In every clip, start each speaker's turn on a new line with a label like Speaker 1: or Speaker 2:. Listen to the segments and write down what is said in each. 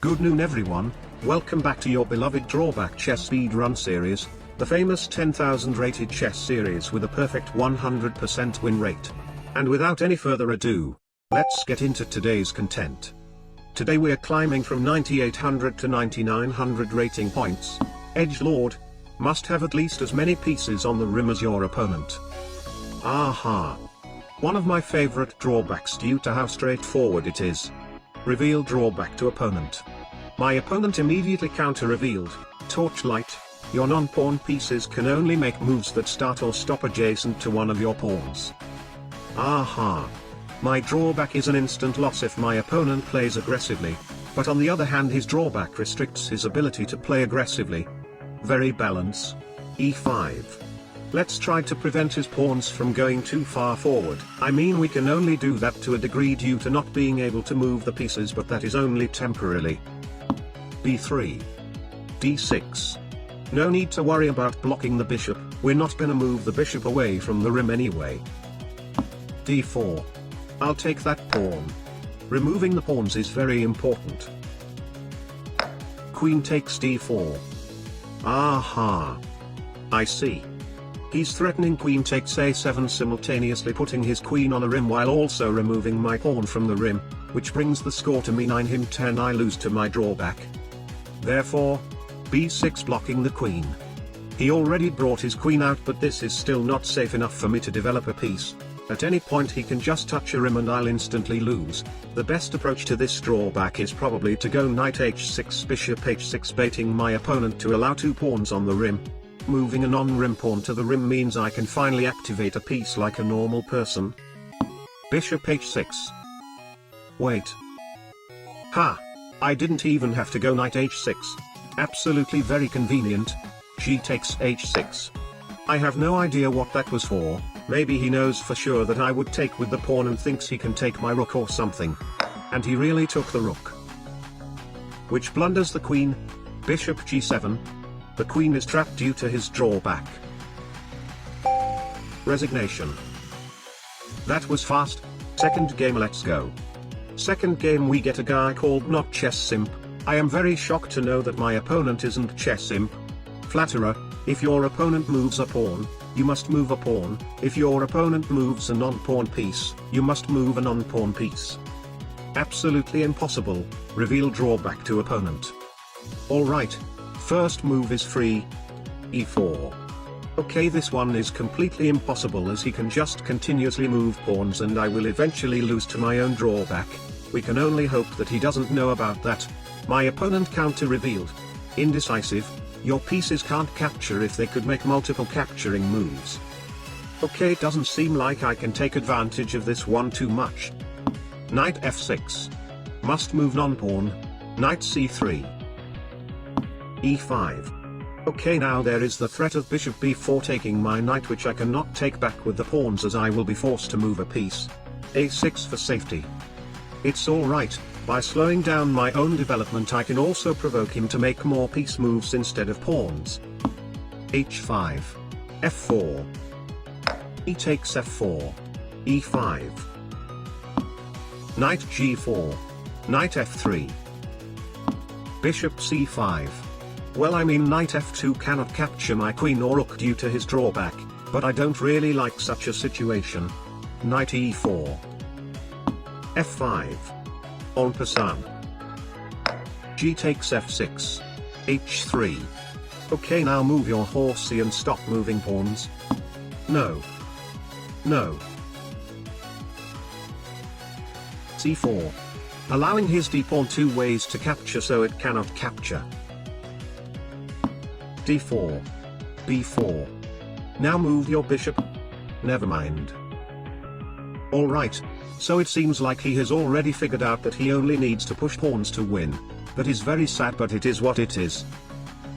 Speaker 1: Good noon everyone, welcome back to your beloved drawback chess speedrun series, the famous 10,000 rated chess series with a perfect 100% win rate. And without any further ado, let's get into today's content. Today we're climbing from 9800 to 9900 rating points. Edgelord must have at least as many pieces on the rim as your opponent. Aha! One of my favorite drawbacks due to how straightforward it is. Reveal drawback to opponent. My opponent immediately counter-revealed, Torchlight, your non-pawn pieces can only make moves that start or stop adjacent to one of your pawns. Aha! My drawback is an instant loss if my opponent plays aggressively, but on the other hand his drawback restricts his ability to play aggressively. Very balance. E5. Let's try to prevent his pawns from going too far forward. I mean, we can only do that to a degree due to not being able to move the pieces, but that is only temporarily. B3. D6. No need to worry about blocking the bishop, we're not gonna move the bishop away from the rim anyway. D4. I'll take that pawn. Removing the pawns is very important. Queen takes D4. Aha! I see. He's threatening queen takes A7, simultaneously putting his queen on a rim while also removing my pawn from the rim, which brings the score to me 9 him 10. I lose to my drawback. Therefore, B6 blocking the queen. He already brought his queen out, but this is still not safe enough for me to develop a piece. At any point he can just touch a rim and I'll instantly lose. The best approach to this drawback is probably to go knight H6 bishop H6, baiting my opponent to allow 2 pawns on the rim. Moving a non-rim pawn to the rim means I can finally activate a piece like a normal person. Bishop H6. Wait. Ha! I didn't even have to go knight H6. Absolutely very convenient. G takes H6. I have no idea what that was for. Maybe he knows for sure that I would take with the pawn and thinks he can take my rook or something. And he really took the rook. Which blunders the queen. Bishop G7. The queen is trapped due to his drawback. Resignation. That was fast. Second game, let's go. Second game we get a guy called Not Chess Simp. I am very shocked to know that my opponent isn't Chess Simp. Flatterer, if your opponent moves a pawn, you must move a pawn. If your opponent moves a non-pawn piece, you must move a non-pawn piece. Absolutely impossible. Reveal drawback to opponent. Alright. First move is free. E4. Okay, this one is completely impossible as he can just continuously move pawns and I will eventually lose to my own drawback. We can only hope that he doesn't know about that. My opponent counter-revealed. Indecisive. Your pieces can't capture if they could make multiple capturing moves. Okay, it doesn't seem like I can take advantage of this one too much. Knight F6. Must move non-pawn. Knight C3. E5. Okay, now there is the threat of bishop b4 taking my knight, which I cannot take back with the pawns as I will be forced to move a piece. A6 for safety. It's alright, by slowing down my own development I can also provoke him to make more piece moves instead of pawns. H5. F4. E takes F4. E5. Knight G4. Knight F3. Bishop C5. Well, I mean, knight F2 cannot capture my queen or rook due to his drawback, but I don't really like such a situation. Knight E4. F5. En passant. G takes F6. H3. Okay, now move your horsey and stop moving pawns. No. No. C4. Allowing his d-pawn 2 ways to capture so it cannot capture. D4. B4. Now move your bishop. Never mind. Alright, so it seems like he has already figured out that he only needs to push pawns to win. That is very sad, but it is what it is.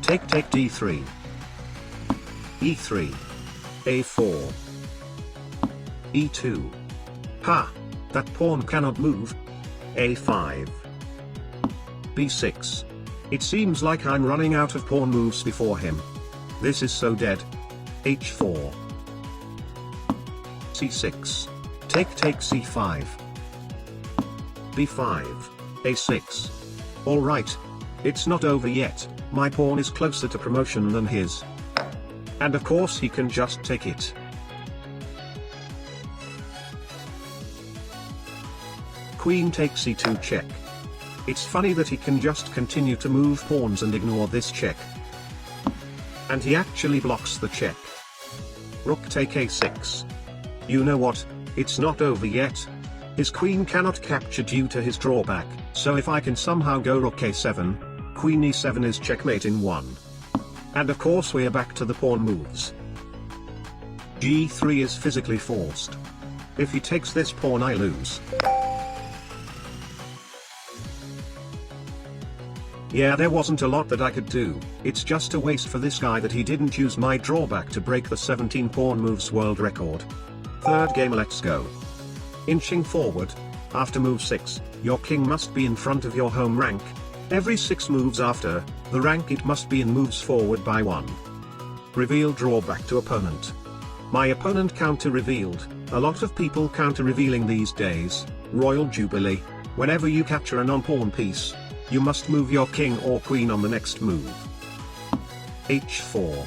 Speaker 1: Take D3. E3. A4. E2. Ha! That pawn cannot move. A5. B6. It seems like I'm running out of pawn moves before him. This is so dead. H4. C6. Take C5. B5. A6. Alright. It's not over yet, my pawn is closer to promotion than his. And of course he can just take it. Queen takes e2 check. It's funny that he can just continue to move pawns and ignore this check. And he actually blocks the check. Rook take a6. You know what, it's not over yet. His queen cannot capture due to his drawback, so if I can somehow go rook a7, queen e7 is checkmate in 1. And of course we're back to the pawn moves. g3 is physically forced. If he takes this pawn I lose. Yeah, there wasn't a lot that I could do, it's just a waste for this guy that he didn't use my drawback to break the 17 pawn moves world record. Third game, let's go. Inching forward, after move 6, your king must be in front of your home rank. Every 6 moves after the rank it must be in moves forward by 1. Reveal drawback to opponent. My opponent counter revealed. A lot of people counter revealing these days. Royal Jubilee. Whenever you capture a non-pawn piece, you must move your king or queen on the next move. h4.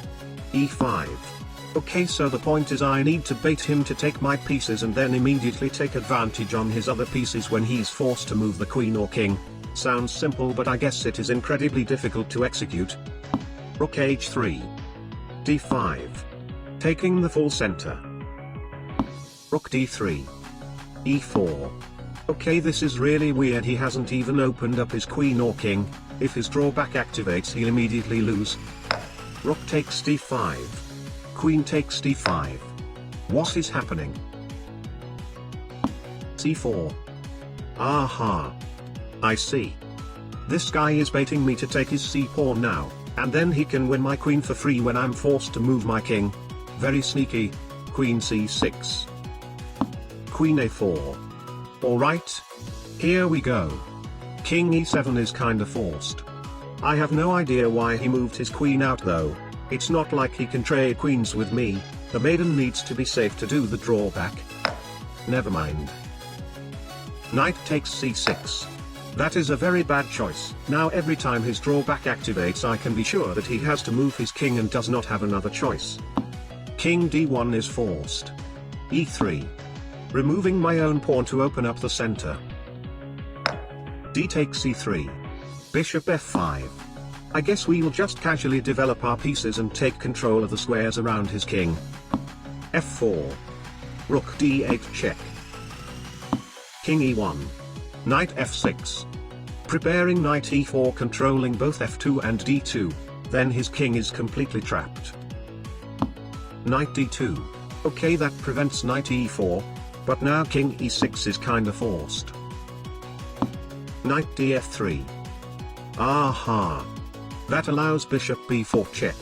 Speaker 1: e5. Okay, so the point is I need to bait him to take my pieces and then immediately take advantage on his other pieces when he's forced to move the queen or king. Sounds simple, but I guess it is incredibly difficult to execute. Rook h3. d5. Taking the full center. Rook d3. e4. Okay, this is really weird, he hasn't even opened up his queen or king. If his drawback activates he'll immediately lose. Rook takes d5. Queen takes d5. What is happening? c4. Aha. I see. This guy is baiting me to take his c-pawn now, and then he can win my queen for free when I'm forced to move my king. Very sneaky. Queen c6. Queen a4. Alright. Here we go. King e7 is kinda forced. I have no idea why he moved his queen out though. It's not like he can trade queens with me. The maiden needs to be safe to do the drawback. Never mind. Knight takes c6. That is a very bad choice. Now every time his drawback activates I can be sure that he has to move his king and does not have another choice. King d1 is forced. e3. Removing my own pawn to open up the center. D takes e3. Bishop f5. I guess we'll just casually develop our pieces and take control of the squares around his king. f4. Rook d8 check. King e1. Knight f6. Preparing knight e4, controlling both f2 and d2, then his king is completely trapped. Knight d2. Okay, that prevents knight e4, but now king e6 is kinda forced. Knight df3. Aha. That allows bishop b4 check.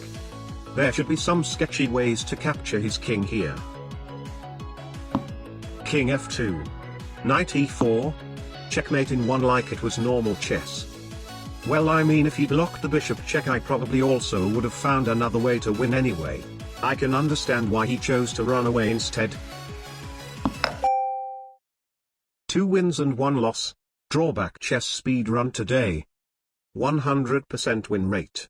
Speaker 1: There should be some sketchy ways to capture his king here. King f2. Knight e4. Checkmate in 1 like it was normal chess. Well, I mean, if he'd locked the bishop check I probably also would have found another way to win anyway. I can understand why he chose to run away instead. 2 wins and 1 loss. Drawback chess speed run today. 100% win rate.